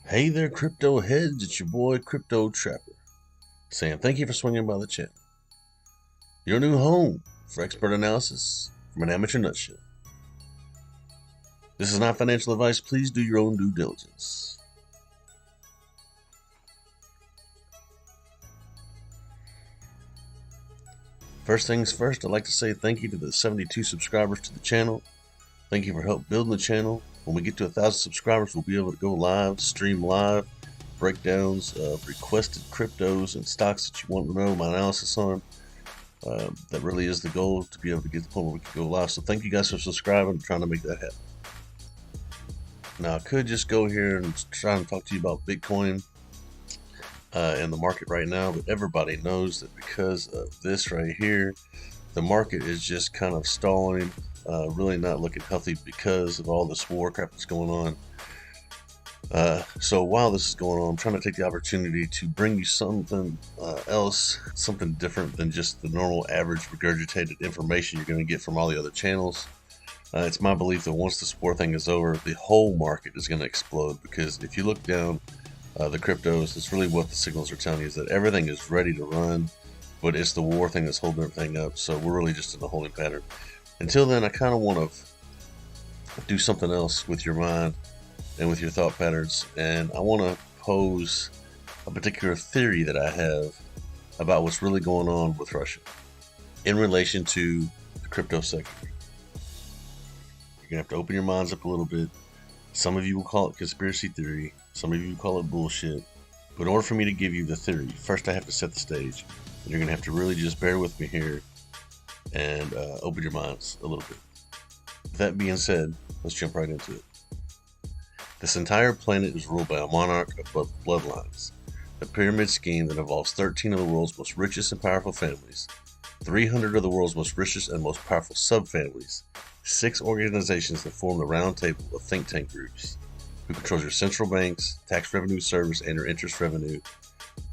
Hey there, crypto heads. It's your boy, Crypto Trapper, saying thank you for swinging by the channel. Your new home for expert analysis from an amateur nutshell. This is not financial advice. Please do your own due diligence. First things first, I'd like to say thank you to the 72 subscribers to the channel. Thank you for help building the channel. When we get to 1,000 subscribers, we'll be able to go live, stream live, breakdowns of requested cryptos and stocks that you want to know my analysis on. That really is the goal, to be able to get to the point where we can go live. So thank you guys for subscribing and trying to make that happen. Now, I could just go here and try and talk to you about Bitcoin and the market right now, but everybody knows that because of this right here, the market is just kind of stalling, really not looking healthy because of all this war crap that's going on. So while this is going on, I'm trying to take the opportunity to bring you something else, something different than just the normal average regurgitated information you're going to get from all the other channels. It's my belief that once this war thing is over, the whole market is going to explode, because if you look down the cryptos, that's really what the signals are telling you, is that everything is ready to run, but it's the war thing that's holding everything up. So we're really just in a holding pattern. Until then, I kind of want to do something else with your mind and with your thought patterns, and I want to pose a particular theory that I have about what's really going on with Russia in relation to the crypto sector. You're gonna have to open your minds up a little bit. Some of you will call it conspiracy theory, some of you will call it bullshit, but in order for me to give you the theory, first I have to set the stage, and you're gonna have to really just bear with me here and open your minds a little bit. With that being said, let's jump right into it. This entire planet is ruled by a monarch of bloodlines, a pyramid scheme that involves 13 of the world's most richest and powerful families, 300 of the world's most richest and most powerful subfamilies, 6 organizations that form the round table of think tank groups, who controls your central banks, tax revenue service, and your interest revenue,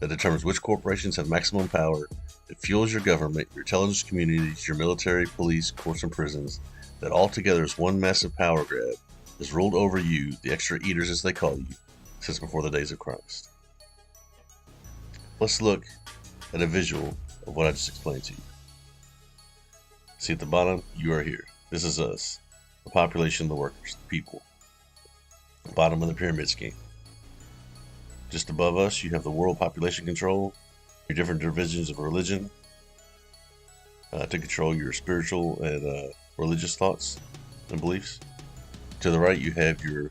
that determines which corporations have maximum power, that fuels your government, your intelligence communities, your military, police, courts, and prisons, that altogether is one massive power grab, has ruled over you, the extra eaters as they call you, since before the days of Christ. Let's look at a visual of what I just explained to you. See at the bottom, you are here. This is us, the population, the workers, the people. Bottom of the pyramid scheme. Just above us, you have the world population control, your different divisions of religion, to control your spiritual and religious thoughts and beliefs. To the right, you have your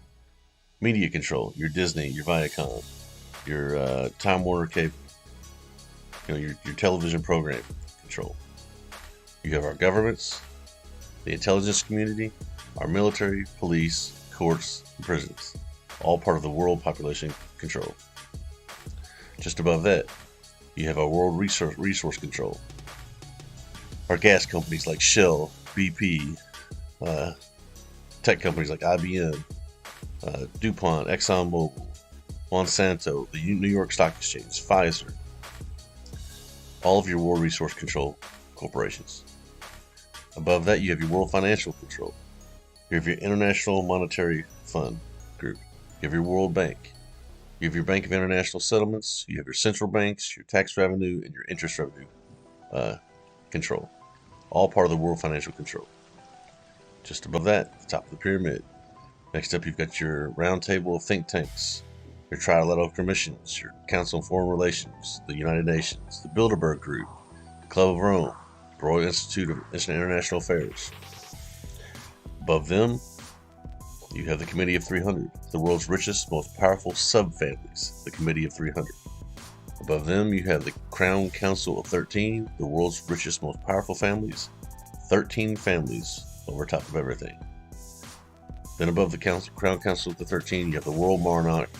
media control, your Disney, your Viacom, your Time Warner cable, your television program control. You have our governments, the intelligence community, our military, police, courts, and prisons, all part of the world population control. Just above that, you have our world resource control. Our gas companies like Shell, BP, tech companies like IBM, DuPont, ExxonMobil, Monsanto, the New York Stock Exchange, Pfizer, all of your world resource control corporations. Above that, you have your world financial control. You have your International Monetary Fund group. You have your World Bank. You have your Bank of International Settlements. You have your central banks, your tax revenue, and your interest revenue control. All part of the world financial control. Just above that, the top of the pyramid. Next up, you've got your round table of think tanks, your trilateral commissions, your Council on Foreign Relations, the United Nations, the Bilderberg Group, the Club of Rome, the Royal Institute of International Affairs. Above them, you have the Committee of 300, the world's richest, most powerful subfamilies, the Committee of 300. Above them, you have the Crown Council of 13, the world's richest, most powerful families, 13 families over top of everything. Then above the Crown Council of the 13, you have the World Monarch,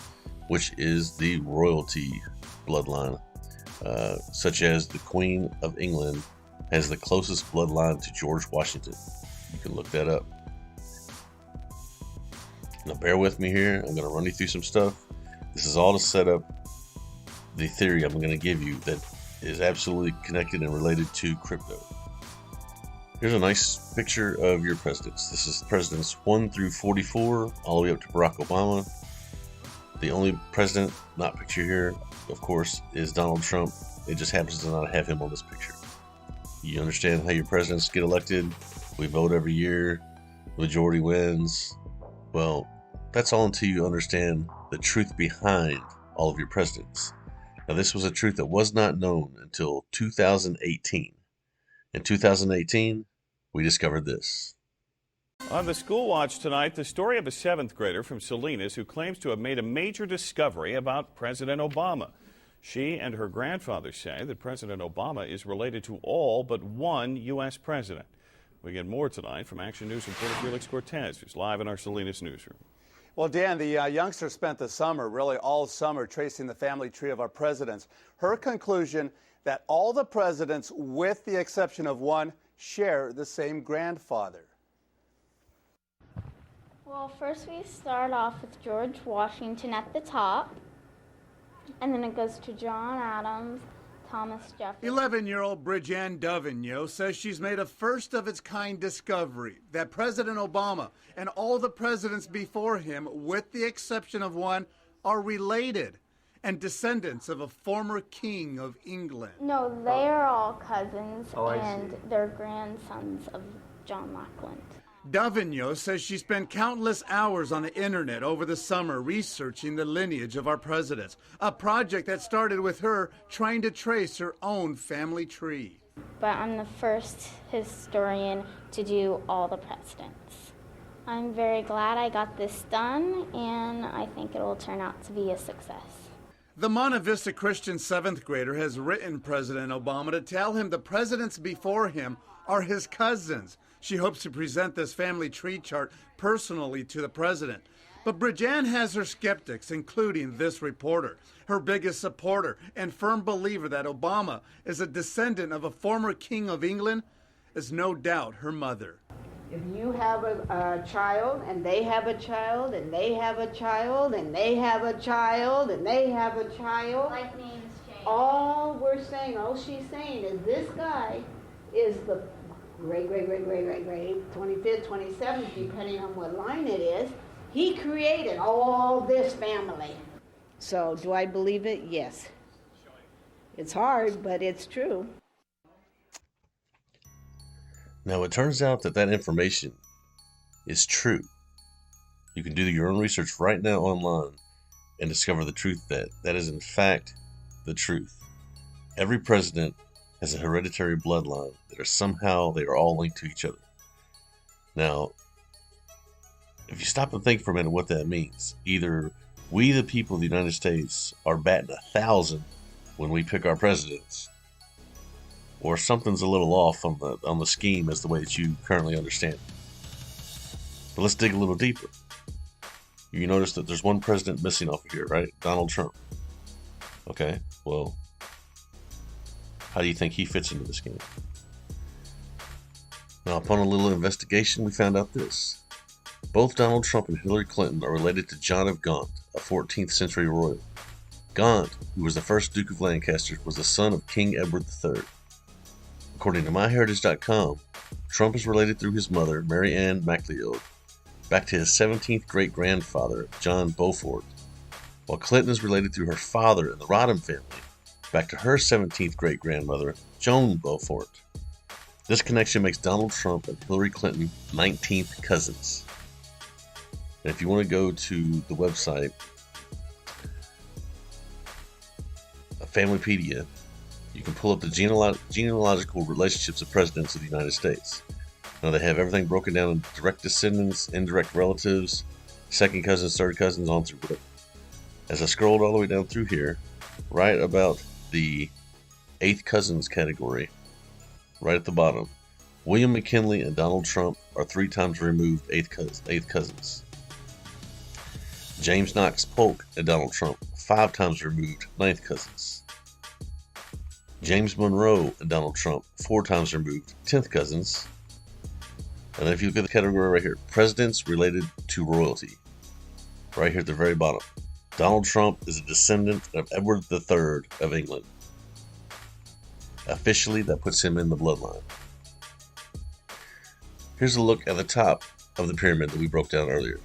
which is the royalty bloodline, such as the Queen of England has the closest bloodline to George Washington. You can look that up. Now bear with me here, I'm going to run you through some stuff. This is all to set up the theory I'm going to give you that is absolutely connected and related to crypto. Here's a nice picture of your presidents. This is presidents 1 through 44, all the way up to Barack Obama. The only president not pictured here, of course, is Donald Trump. It just happens to not have him on this picture. You understand how your presidents get elected? We vote every year. The majority wins. Well, that's all until you understand the truth behind all of your presidents. Now, this was a truth that was not known until 2018. In 2018, we discovered this. On the School Watch tonight, the story of a 7th grader from Salinas who claims to have made a major discovery about President Obama. She and her grandfather say that President Obama is related to all but one U.S. president. We get more tonight from Action News reporter Felix Cortez, who's live in our Salinas newsroom. Well, Dan, the youngster spent the summer, really all summer, tracing the family tree of our presidents. Her conclusion that all the presidents, with the exception of one, share the same grandfather. Well, first we start off with George Washington at the top, and then it goes to John Adams, Thomas Jefferson. 11-year-old Bridget Davignon says she's made a first-of-its-kind discovery that President Obama and all the presidents before him, with the exception of one, are related and descendants of a former king of England. No, they are all cousins, and they're grandsons of John Lackland. Davignon says she spent countless hours on the internet over the summer researching the lineage of our presidents, a project that started with her trying to trace her own family tree. But I'm the first historian to do all the presidents. I'm very glad I got this done, and I think it will turn out to be a success. The Monte Vista Christian 7th grader has written President Obama to tell him the presidents before him are his cousins. She hopes to present this family tree chart personally to the president. But Bridget has her skeptics, including this reporter. Her biggest supporter and firm believer that Obama is a descendant of a former king of England is no doubt her mother. If you have a child, and they have a child, and they have a child, and they have a child, and they have a child, Like names change. all she's saying is this guy is the great, 25th, 27th, depending on what line it is. He created all this family. So do I believe it? Yes. It's hard, but it's true. Now, it turns out that that information is true. You can do your own research right now online and discover the truth that that is in fact the truth. Every president has a hereditary bloodline that they are all linked to each other. Now, if you stop and think for a minute what that means, either we, the people of the United States, are batting 1,000 when we pick our presidents, or something's a little off on the scheme as the way that you currently understand it. But let's dig a little deeper. You notice that there's one president missing off of here, right? Donald Trump. Okay, well, how do you think he fits into this game? Now, upon a little investigation, we found out this. Both Donald Trump and Hillary Clinton are related to John of Gaunt, a 14th century royal. Gaunt, who was the first Duke of Lancaster, was the son of King Edward III. According to MyHeritage.com, Trump is related through his mother, Mary Ann MacLeod, back to his 17th great-grandfather, John Beaufort, while Clinton is related through her father in the Rodham family, back to her 17th great-grandmother, Joan Beaufort. This connection makes Donald Trump and Hillary Clinton 19th cousins. And if you want to go to the website, Familypedia, you can pull up the genealogical relationships of presidents of the United States. Now, they have everything broken down in direct descendants, indirect relatives, second cousins, third cousins, on through whatever. As I scrolled all the way down through here, right about the 8th cousins category, right at the bottom, William McKinley and Donald Trump are 3 times removed 8th cousins. James Knox Polk and Donald Trump, 5 times removed 9th cousins. James Monroe and Donald Trump, 4 times removed 10th cousins. And then if you look at the category right here, presidents related to royalty, right here at the very bottom, Donald Trump is a descendant of Edward III of England. Officially, that puts him in the bloodline. Here's a look at the top of the pyramid that we broke down earlier.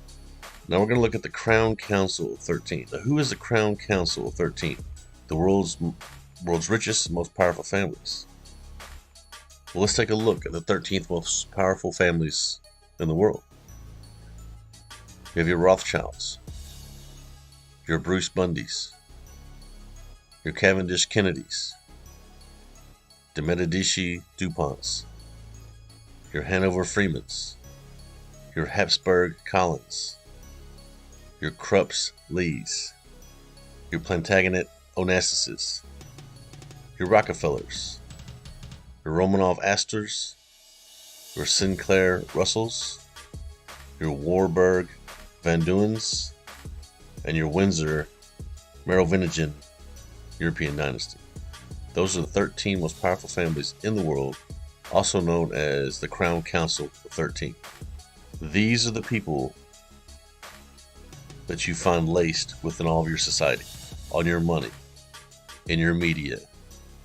Now we're going to look at the Crown Council of 13. Now, who is the Crown Council of 13? The world's richest and most powerful families. Well, let's take a look at the 13th most powerful families in the world. You have your Rothschilds, your Bruce Bundys, your Cavendish Kennedys, the Medici DuPonts, your Hanover Fremans, your Habsburg Collins, your Krupps Lees, your Plantagenet Onassis, your Rockefellers, your Romanov Astors, your Sinclair Russells, your Warburg Van Duens, and your Windsor Merovingian European dynasty. Those are the 13 most powerful families in the world, also known as the Crown Council of 13. These are the people that you find laced within all of your society, on your money, in your media,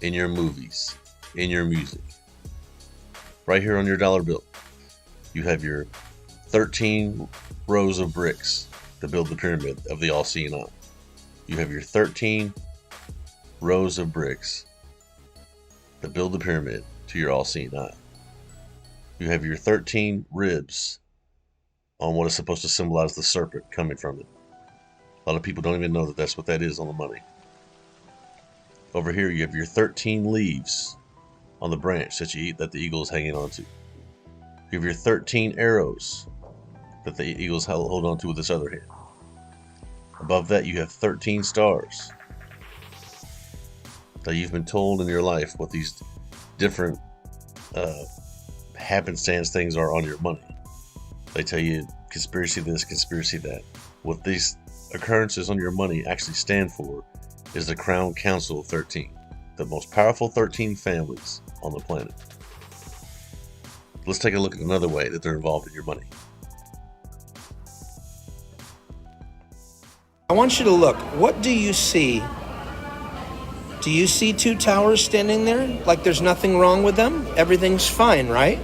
in your movies, in your music. Right here on your dollar bill, you have your 13 rows of bricks to build the pyramid of the all-seeing eye. You have your 13 rows of bricks to build the pyramid to your all-seeing eye. You have your 13 ribs on what is supposed to symbolize the serpent coming from it. A lot of people don't even know that that's what that is on the money. Over here you have your 13 leaves on the branch that you eat that the eagle is hanging on to. You have your 13 arrows that the eagles hold on to with this other hand. Above that you have 13 stars that you've been told in your life what these different happenstance things are on your money. They tell you conspiracy this, conspiracy that. What these occurrences on your money actually stand for is the Crown Council of 13, the most powerful 13 families on the planet. Let's take a look at another way that they're involved in your money. I want you to look. What do you see? Do you see two towers standing there like there's nothing wrong with them? Everything's fine, right?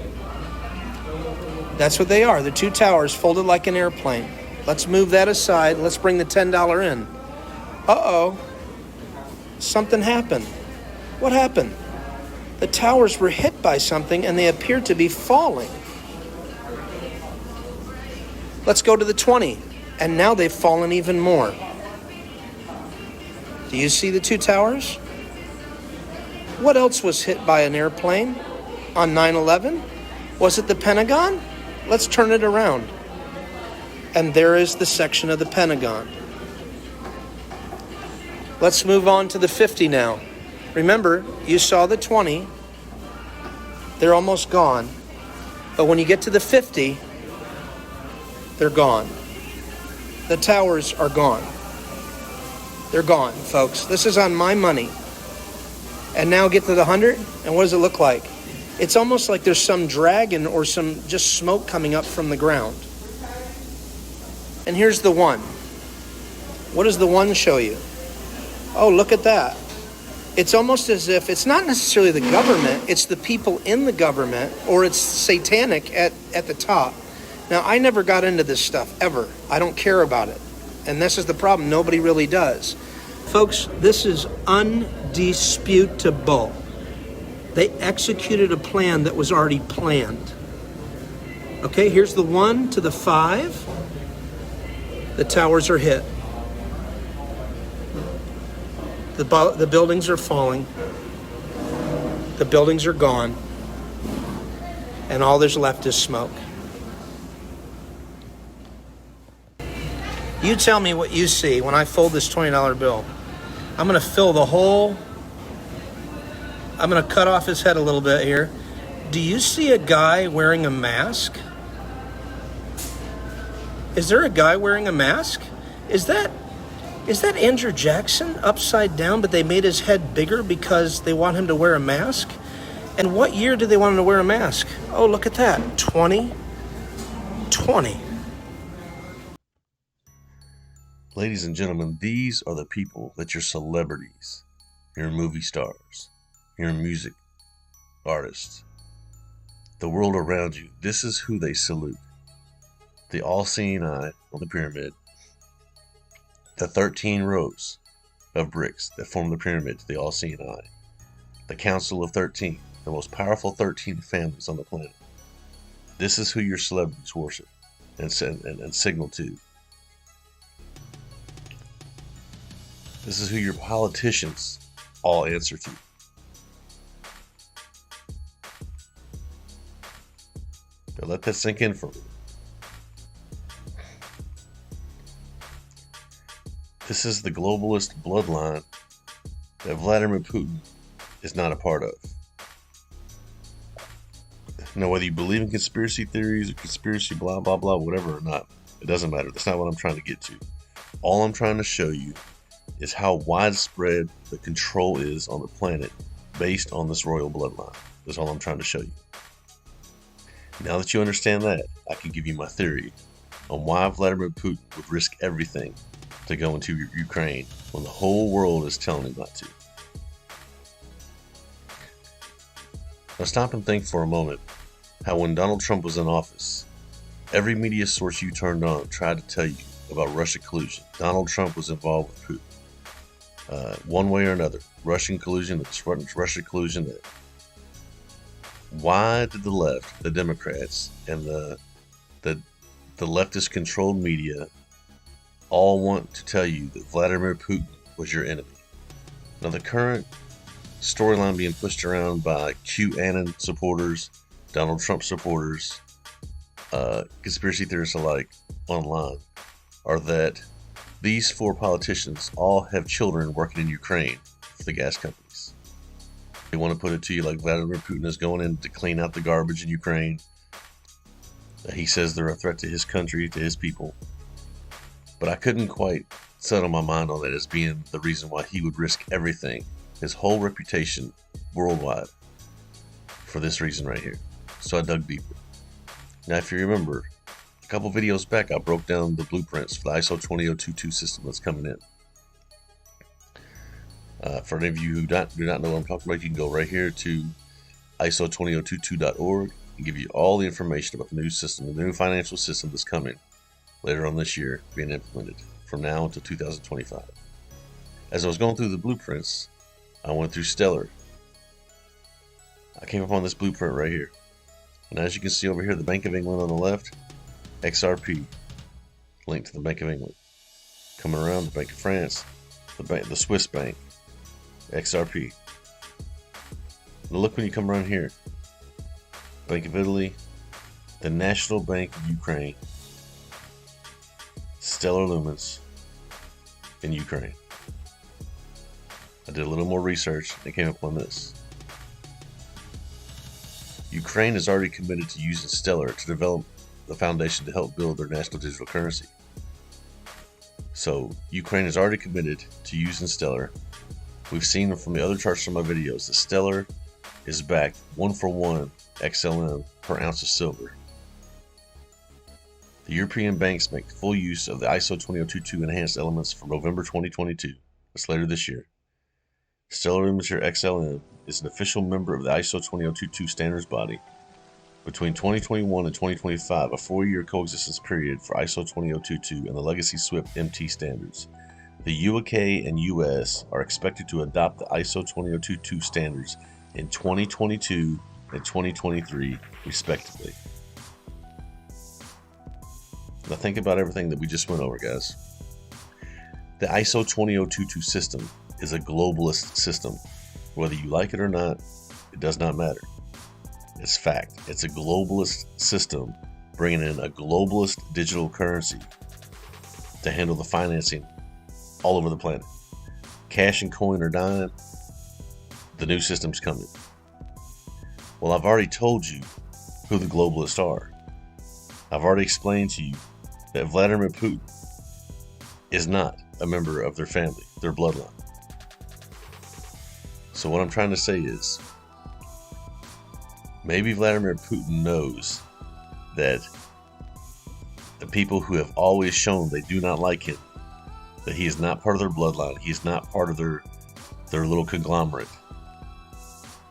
That's what they are. The two towers folded like an airplane. Let's move that aside. Let's bring the $10 in. Uh-oh. Something happened. What happened? The towers were hit by something and they appeared to be falling. Let's go to the 20. And now they've fallen even more. Do you see the two towers? What else was hit by an airplane on 9/11? Was it the Pentagon? Let's turn it around. And there is the section of the Pentagon. Let's move on to the 50 now. Remember, you saw the 20. They're almost gone. But when you get to the 50, they're gone. The towers are gone. They're gone, folks. This is on my money. And now get to the 100, and what does it look like? It's almost like there's some dragon or some just smoke coming up from the ground. And here's the 1. What does the 1 show you? Oh, look at that. It's almost as if it's not necessarily the government, it's the people in the government, or it's satanic at the top. Now, I never got into this stuff, ever. I don't care about it. And this is the problem. Nobody really does. Folks, this is undisputable. They executed a plan that was already planned. Okay, here's the 1 to the 5. The towers are hit. The buildings are falling. The buildings are gone. And all there's left is smoke. You tell me what you see when I fold this $20 bill. I'm going to fill the whole... I'm going to cut off his head a little bit here. Do you see a guy wearing a mask? Is there a guy wearing a mask? Is that Andrew Jackson upside down, but they made his head bigger because they want him to wear a mask? And what year did they want him to wear a mask? Oh, look at that. 2020. Ladies and gentlemen, these are the people that your celebrities, your movie stars, your music artists, the world around you, this is who they salute. the all-seeing eye on the pyramid, the 13 rows of bricks that form the pyramid to the all-seeing eye, the Council of 13, the most powerful 13 families on the planet. This is who your celebrities worship and signal to. This is who your politicians all answer to. Now let that sink in for me. This is the globalist bloodline that Vladimir Putin is not a part of. Now, whether you believe in conspiracy theories or conspiracy blah, blah, blah, whatever or not, it doesn't matter. That's not what I'm trying to get to. All I'm trying to show you is how widespread the control is on the planet based on this royal bloodline. That's all I'm trying to show you. Now that you understand that, I can give you my theory on why Vladimir Putin would risk everything to go into Ukraine when the whole world is telling him not to. Now stop and think for a moment how when Donald Trump was in office, every media source you turned on tried to tell you about Russia collusion. Donald Trump was involved with Putin. One way or another. Russian collusion, Russia collusion. Why did the left, the Democrats, and the leftist controlled media all want to tell you that Vladimir Putin was your enemy? Now the current storyline being pushed around by QAnon supporters, Donald Trump supporters, conspiracy theorists alike online, are that these four politicians all have children working in Ukraine for the gas companies. They want to put it to you like Vladimir Putin is going in to clean out the garbage in Ukraine. He says they're a threat to his country, to his people. But I couldn't quite settle my mind on that as being the reason why he would risk everything, his whole reputation worldwide, for this reason right here. So I dug deeper. Now, if you remember, a couple videos back, I broke down the blueprints for the ISO 20022 system that's coming in. For any of you who do not know what I'm talking about, you can go right here to ISO20022.org and give you all the information about the new system, the new financial system that's coming later on this year, being implemented from now until 2025. As I was going through the blueprints, I went through Stellar. I came upon this blueprint right here. And as you can see over here, the Bank of England on the left, XRP, linked to the Bank of England. Coming around, the Bank of France, the Swiss bank, XRP. Now look when you come around here. Bank of Italy, the National Bank of Ukraine, Stellar Lumens in Ukraine. I did a little more research and came up on this. Ukraine is already committed to using Stellar to develop the foundation to help build their national digital currency. So Ukraine is already committed to using Stellar. We've seen from the other charts from my videos that Stellar is backed 1-for-1 XLM per ounce of silver. The European banks make full use of the ISO 20022 enhanced elements from November 2022. That's later this year. Stellar Lumens XLM is an official member of the ISO 20022 standards body. Between 2021 and 2025, a 4-year coexistence period for ISO 20022 and the legacy SWIFT MT standards. The UK and US are expected to adopt the ISO 20022 standards in 2022 and 2023, respectively. Now think about everything that we just went over, guys. The ISO 20022 system is a globalist system. Whether you like it or not, it does not matter. It's fact. It's a globalist system bringing in a globalist digital currency to handle the financing all over the planet. Cash and coin or dime, the new system's coming. Well, I've already told you who the globalists are. I've already explained to you that Vladimir Putin is not a member of their family, their bloodline. So what I'm trying to say is, maybe Vladimir Putin knows that the people who have always shown they do not like him, that he is not part of their bloodline, he is not part of their little conglomerate,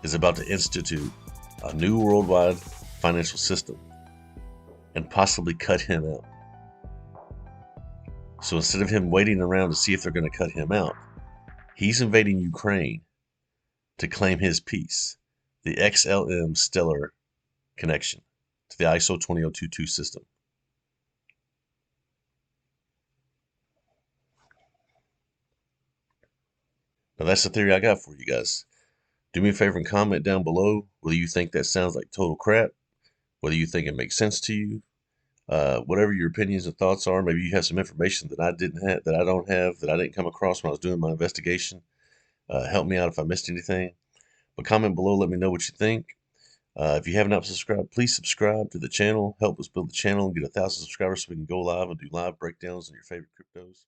is about to institute a new worldwide financial system and possibly cut him out. So instead of him waiting around to see if they're going to cut him out, he's invading Ukraine to claim his piece, the XLM stellar connection to the ISO 20022 system. Now that's the theory I got for you guys. Do me a favor and comment down below whether you think that sounds like total crap, whether you think it makes sense to you, whatever your opinions and thoughts are. Maybe you have some information that I didn't have, that I don't have, that I didn't come across when I was doing my investigation. Help me out if I missed anything. But comment below, let me know what you think. If you have not subscribed, please subscribe to the channel. Help us build the channel and get 1,000 subscribers so we can go live and do live breakdowns on your favorite cryptos.